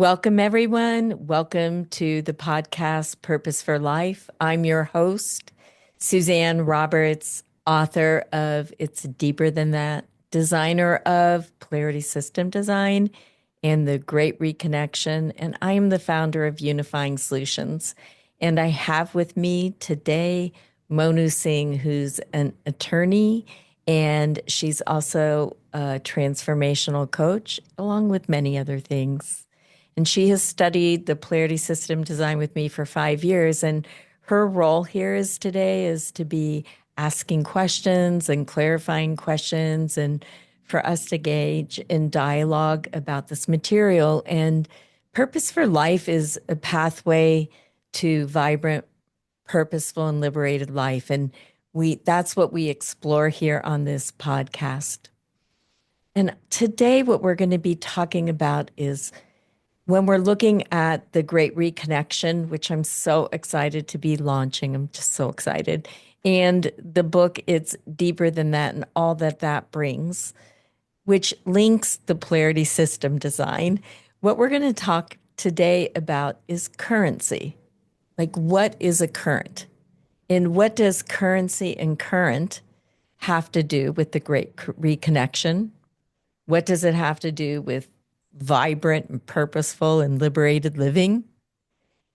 Welcome, everyone. Welcome to the podcast Purpose for Life. I'm your host, Suzanne Roberts, author of It's Deeper Than That, designer of Polarity System Design and the Great Reconnection, and I am the founder of Unifying Solutions. And I have with me today Monu Singh, who's an attorney, and she's also a transformational coach, along with many other things. And she has studied the polarity system design with me for 5 years. And her role here is today is to be asking questions and clarifying questions and for us to engage in dialogue about this material. And Purpose for Life is a pathway to vibrant, purposeful, and liberated life. And that's what we explore here on this podcast. And today, what we're going to be talking about is when we're looking at the Great Reconnection, which I'm so excited to be launching. I'm just so excited. And the book, It's Deeper Than That and All That That Brings, which links the polarity system design. What we're going to talk today about is currency. Like, what is a current? And what does currency and current have to do with the Great Reconnection? What does it have to do with vibrant and purposeful and liberated living?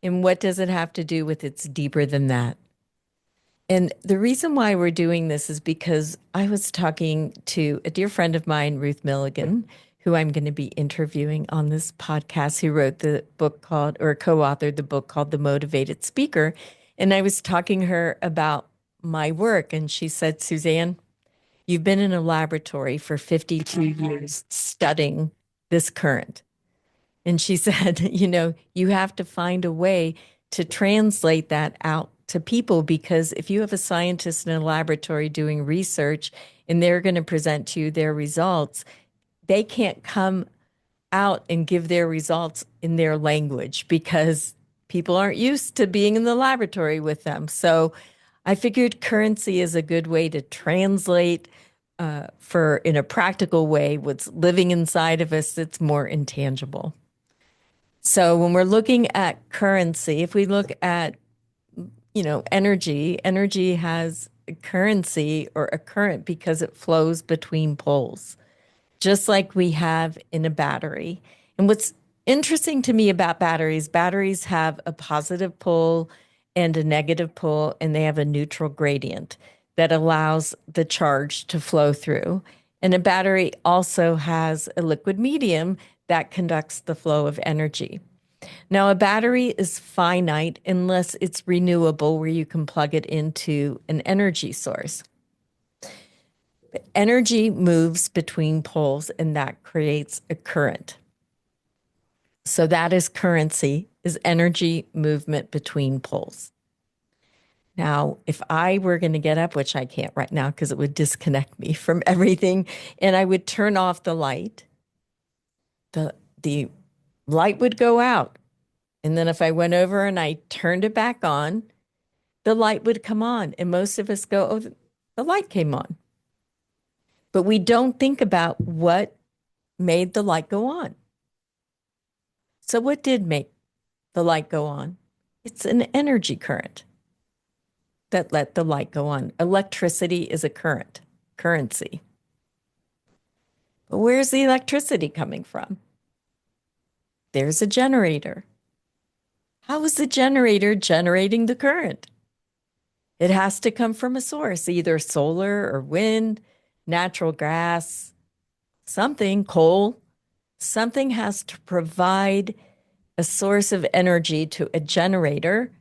And what does it have to do with It's Deeper Than That? And the reason why we're doing this is because I was talking to a dear friend of mine, Ruth Milligan, who I'm going to be interviewing on this podcast, who wrote the book called, or co-authored the book called The Motivated Speaker. And I was talking to her about my work. And she said, Suzanne, you've been in a laboratory for 52 years studying this current. And she said, you have to find a way to translate that out to people, because if you have a scientist in a laboratory doing research and they're going to present to you their results, they can't come out and give their results in their language because people aren't used to being in the laboratory with them. So I figured currency is a good way to translate for in a practical way what's living inside of us that's more intangible. So when we're looking at currency, if we look at, energy has a currency or a current because it flows between poles, just like we have in a battery. And what's interesting to me about batteries have a positive pole and a negative pole, and they have a neutral gradient that allows the charge to flow through. And a battery also has a liquid medium that conducts the flow of energy. Now, a battery is finite unless it's renewable, where you can plug it into an energy source. Energy moves between poles, and that creates a current. So that is currency, is energy movement between poles. Now, if I were going to get up, which I can't right now because it would disconnect me from everything, and I would turn off the light, the light would go out. And then if I went over and I turned it back on, the light would come on. And most of us go, oh, the light came on. But we don't think about what made the light go on. So what did make the light go on? It's an energy current that let the light go on. Electricity is a currency. But where's the electricity coming from? There's a generator. How is the generator generating the current? It has to come from a source, either solar or wind, natural gas, something, coal. Something has to provide a source of energy to a generator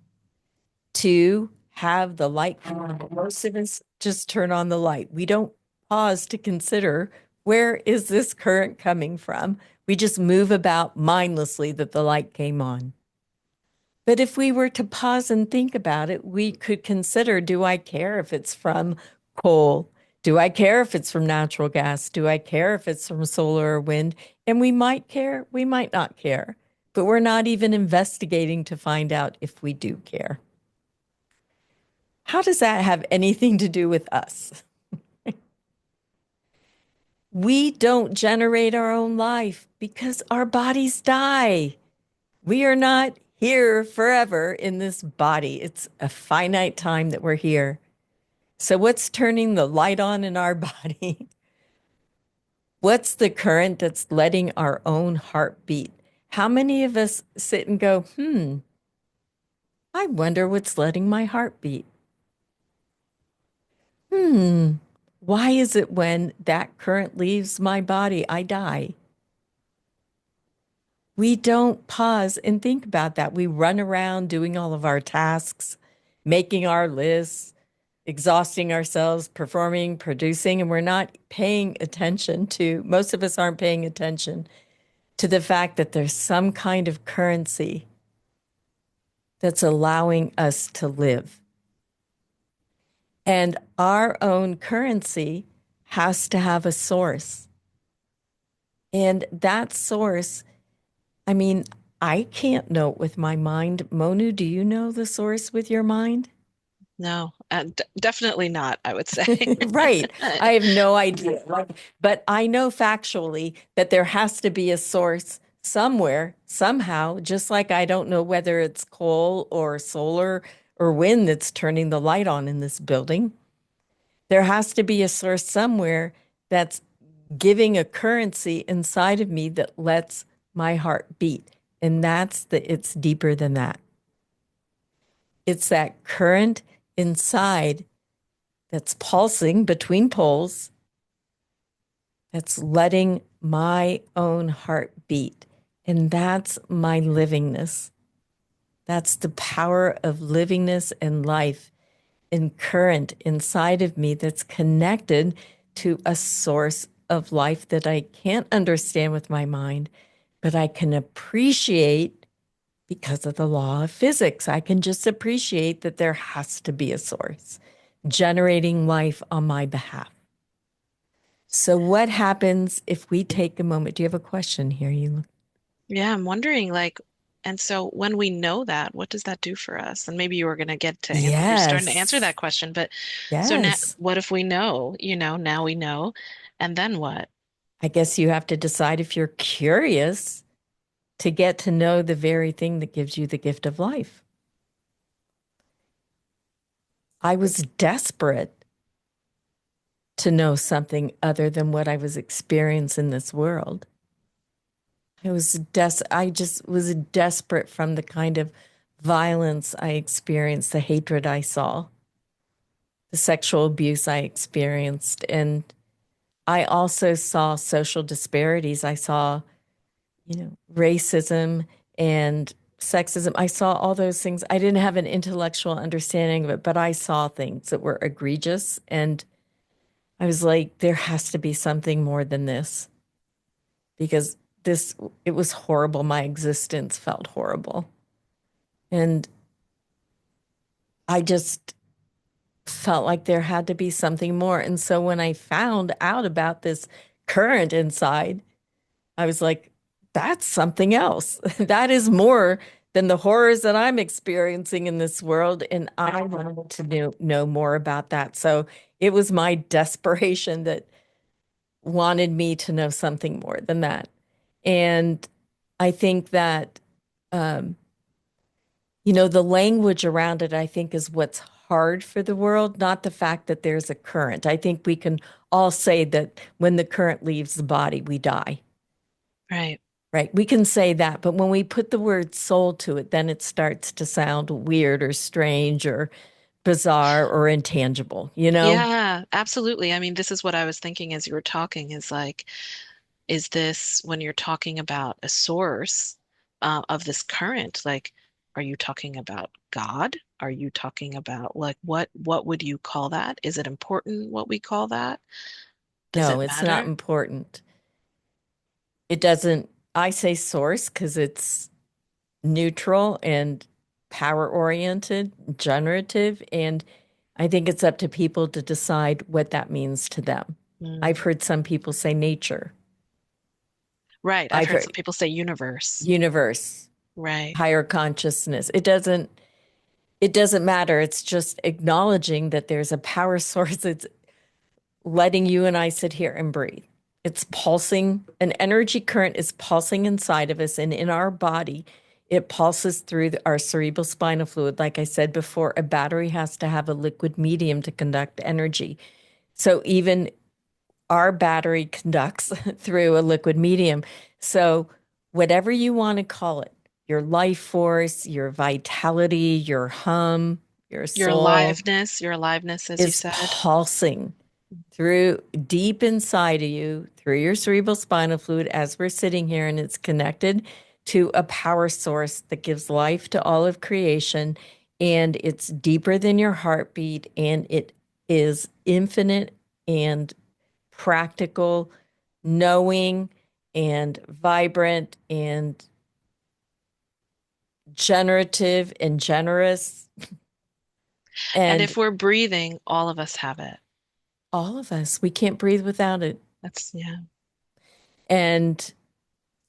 to have the light come on. Most of us just turn on the light. We don't pause to consider, where is this current coming from? We just move about mindlessly that the light came on. But if we were to pause and think about it, we could consider, do I care if it's from coal? Do I care if it's from natural gas? Do I care if it's from solar or wind? And we might care, we might not care, but we're not even investigating to find out if we do care. How does that have anything to do with us? We don't generate our own life because our bodies die. We are not here forever in this body. It's a finite time that we're here. So, what's turning the light on in our body? What's the current that's letting our own heart beat? How many of us sit and go, I wonder what's letting my heart beat? Why is it when that current leaves my body, I die? We don't pause and think about that. We run around doing all of our tasks, making our lists, exhausting ourselves, performing, producing, and we're not paying attention to, most of us aren't paying attention to the fact that there's some kind of currency that's allowing us to live. And our own currency has to have a source. And that source, I mean, I can't know it with my mind. Monu, do you know the source with your mind? No, definitely not, I would say. Right. I have no idea. But I know factually that there has to be a source somewhere, somehow, just like I don't know whether it's coal or solar or wind that's turning the light on in this building. There has to be a source somewhere that's giving a currency inside of me that lets my heart beat. And it's deeper than that. It's that current inside that's pulsing between poles that's letting my own heart beat. And that's my livingness. That's the power of livingness and life and current inside of me that's connected to a source of life that I can't understand with my mind, but I can appreciate because of the law of physics. I can just appreciate that there has to be a source generating life on my behalf. So, what happens if we take a moment? Do you have a question here? You Yeah, I'm wondering, like, and so when we know that, what does that do for us? And maybe you were going to get to answer, you're starting to answer Yes, that question, but so now, yes. what if we know, now we know, and then what? I guess you have to decide if you're curious to get to know the very thing that gives you the gift of life. I was desperate to know something other than what I was experiencing in this world. I just was desperate from the kind of violence I experienced, the hatred I saw, the sexual abuse I experienced, and I also saw social disparities. I saw, racism and sexism. I saw all those things. I didn't have an intellectual understanding of it, but I saw things that were egregious. And I was like, there has to be something more than this because it was horrible. My existence felt horrible. And I just felt like there had to be something more. And so when I found out about this current inside, I was like, that's something else. That is more than the horrors that I'm experiencing in this world. And I wanted to know more about that. So it was my desperation that wanted me to know something more than that. And I think that, um, the language around it, I think, is what's hard for the world, not the fact that there's a current. I think we can all say that when the current leaves the body, we die. Right. Right. We can say that, but when we put the word soul to it, then it starts to sound weird or strange or bizarre or intangible, you know? Yeah, absolutely. I mean, this is what I was thinking as you were talking is like, is this when you're talking about a source of this current, like, are you talking about God? Are you talking about like what would you call that? Is it important what we call that? Does No, it it's not matter? important. It doesn't, I say source because it's neutral and power oriented, generative, and I think it's up to people to decide what that means to them. Mm. I've heard some people say nature. Right. I've I've heard some heard people say universe. universe, Right. higher consciousness. It doesn't matter. It's just acknowledging that there's a power source that's letting you and I sit here and breathe. It's pulsing. An energy current is pulsing inside of us and in our body. It pulses through our cerebral spinal fluid. Like I said before, a battery has to have a liquid medium to conduct energy. So even our battery conducts through a liquid medium. So whatever you want to call it, your life force, your vitality, your hum, your soul Your aliveness, as you is said. pulsing through deep inside of you, through your cerebral spinal fluid as we're sitting here, and it's connected to a power source that gives life to all of creation. And it's deeper than your heartbeat, and it is infinite and practical, knowing, and vibrant, and generative and generous. And And if we're breathing, all of us have it. all of us, we can't breathe without it. That's, yeah. And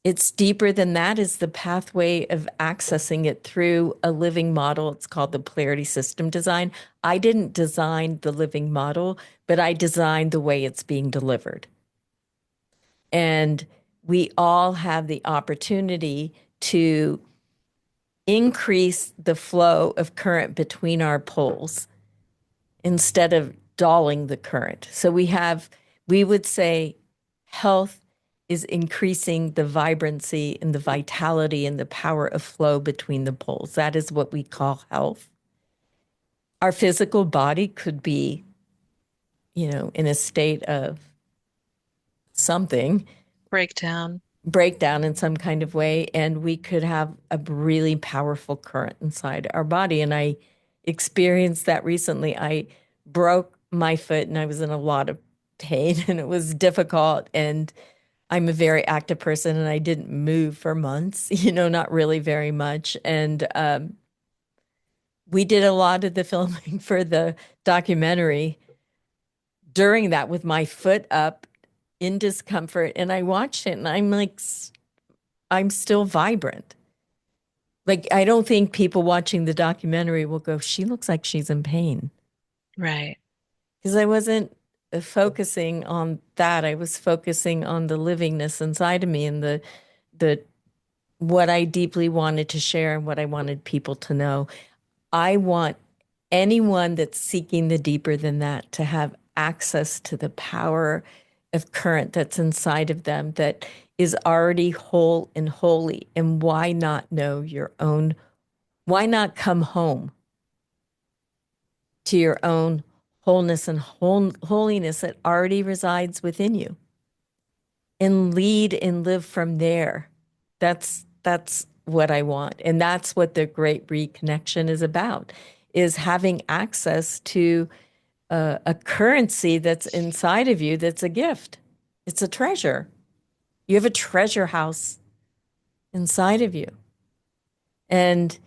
it's deeper than that is the pathway of accessing it through a living model. It's called the polarity system design. I didn't design the living model, but I designed the way it's being delivered. And we all have the opportunity to increase the flow of current between our poles instead of dulling the current. So we would say health is increasing the vibrancy and the vitality and the power of flow between the poles. That is what we call health. Our physical body could be, in a state of something, Breakdown. breakdown in some kind of way, and we could have a really powerful current inside our body. And I experienced that recently. I broke my foot and I was in a lot of pain and it was difficult. And I'm a very active person and I didn't move for months, not really very much. And we did a lot of the filming for the documentary during that with my foot up in discomfort. And I watched it and I'm like, I'm still vibrant. Like, I don't think people watching the documentary will go, she looks like she's in pain. Right. Because I wasn't focusing on that. I was focusing on the livingness inside of me and the what I deeply wanted to share and what I wanted people to know. I want anyone that's seeking the deeper than that to have access to the power of current that's inside of them that is already whole and holy. And why not know your own? Why not come home to your own wholeness and holiness that already resides within you and lead and live from there? That's what I want. And that's what the great reconnection is about, is having access to a currency that's inside of you that's a gift. It's a treasure. You have a treasure house inside of you. And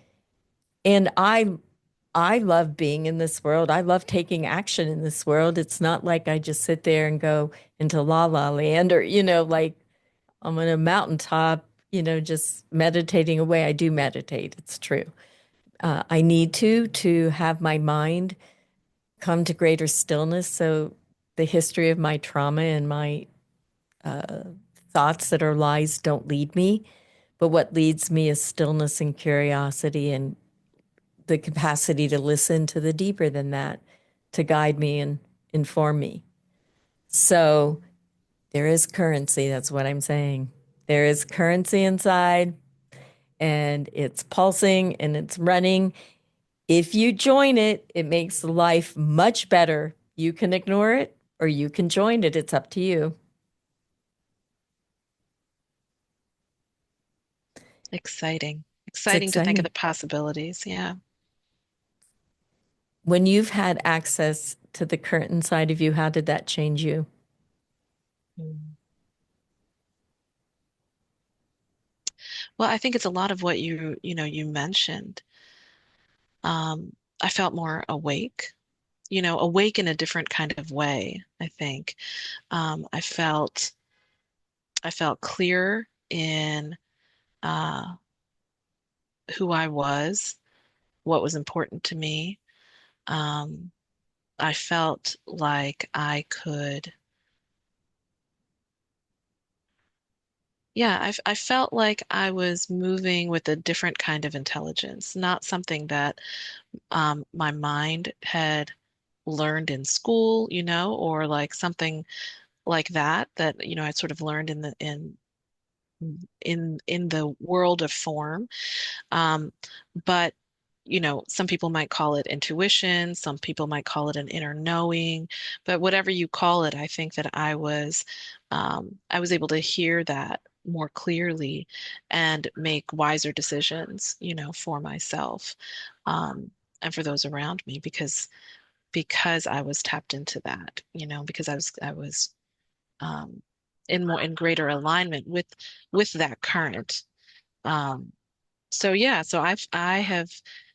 and I love being in this world. I love taking action in this world. It's not like I just sit there and go into la la land or, like I'm on a mountaintop, just meditating away. I do meditate. It's true. I need to have my mind come to greater stillness. So the history of my trauma and my thoughts that are lies don't lead me. But what leads me is stillness and curiosity and the capacity to listen to the deeper than that to guide me and inform me. So there is currency. That's what I'm saying. There is currency inside and it's pulsing and it's running. If you join it, it makes life much better. You can ignore it or you can join it. It's up to you. Exciting. It's Exciting to think of exciting. the possibilities. Yeah. When you've had access to the current inside of you, how did that change you? Mm. Well, I think it's a lot of what you mentioned. I felt more awake, awake in a different kind of way, I think. I felt clear in uh, who I was, what was important to me. Um, I felt like I could, yeah, I felt like I was moving with a different kind of intelligence, not something that my mind had learned in school, or like something like that, I'd sort of learned in the world of form. Um, but some people might call it intuition, some people might call it an inner knowing, but whatever you call it, I think that I was able to hear that more clearly and make wiser decisions, for myself, and for those around me because I was tapped into that, because I was um, in greater alignment with that current. Um, so yeah, so I have,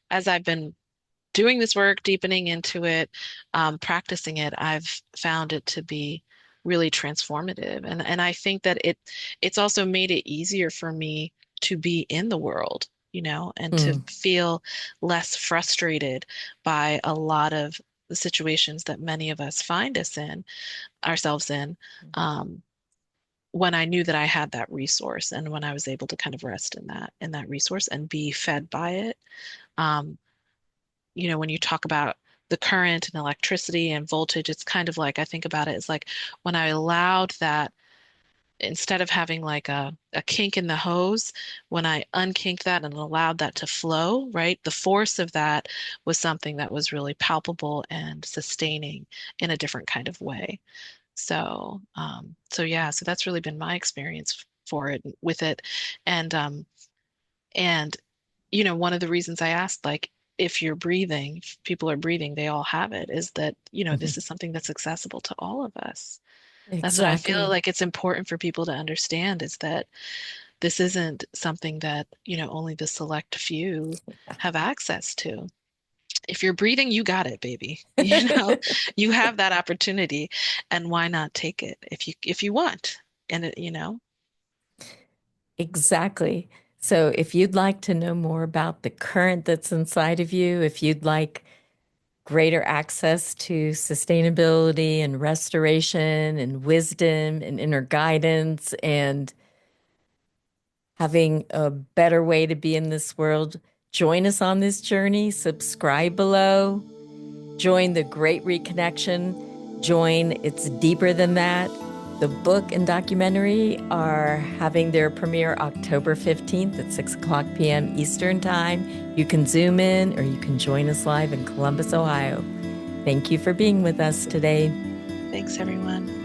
as I've been doing this work, deepening into it, practicing it, I've found it to be really transformative. And I think that it's also made it easier for me to be in the world, and to Mm, feel less frustrated by a lot of the situations that many of us find ourselves in. Um, when I knew that I had that resource and when I was able to kind of rest in that resource and be fed by it. Um, when you talk about the current and electricity and voltage, it's kind of like I think about it as like when I allowed that instead of having like a kink in the hose, when I unkinked that and allowed that to flow, right? The force of that was something that was really palpable and sustaining in a different kind of way. So yeah, so that's really been my experience for it with it. And one of the reasons I asked, like, if you're breathing, if people are breathing, they all have it, is that, mhm. this is something that's accessible to all of us. That's what I feel Exactly. like it's important for people to understand is that this isn't something that, only the select few have access to. If you're breathing, you got it, baby. You have that opportunity, and why not take it if you want? And it. Exactly. So if you'd like to know more about the current that's inside of you, if you'd like greater access to sustainability and restoration and wisdom and inner guidance and having a better way to be in this world, join us on this journey. Subscribe below. Join the Great Reconnection. Join It's Deeper Than That. The book and documentary are having their premiere October 15th at 6 o'clock p.m. Eastern Time. You can Zoom in or you can join us live in Columbus, Ohio. Thank you for being with us today. Thanks, everyone.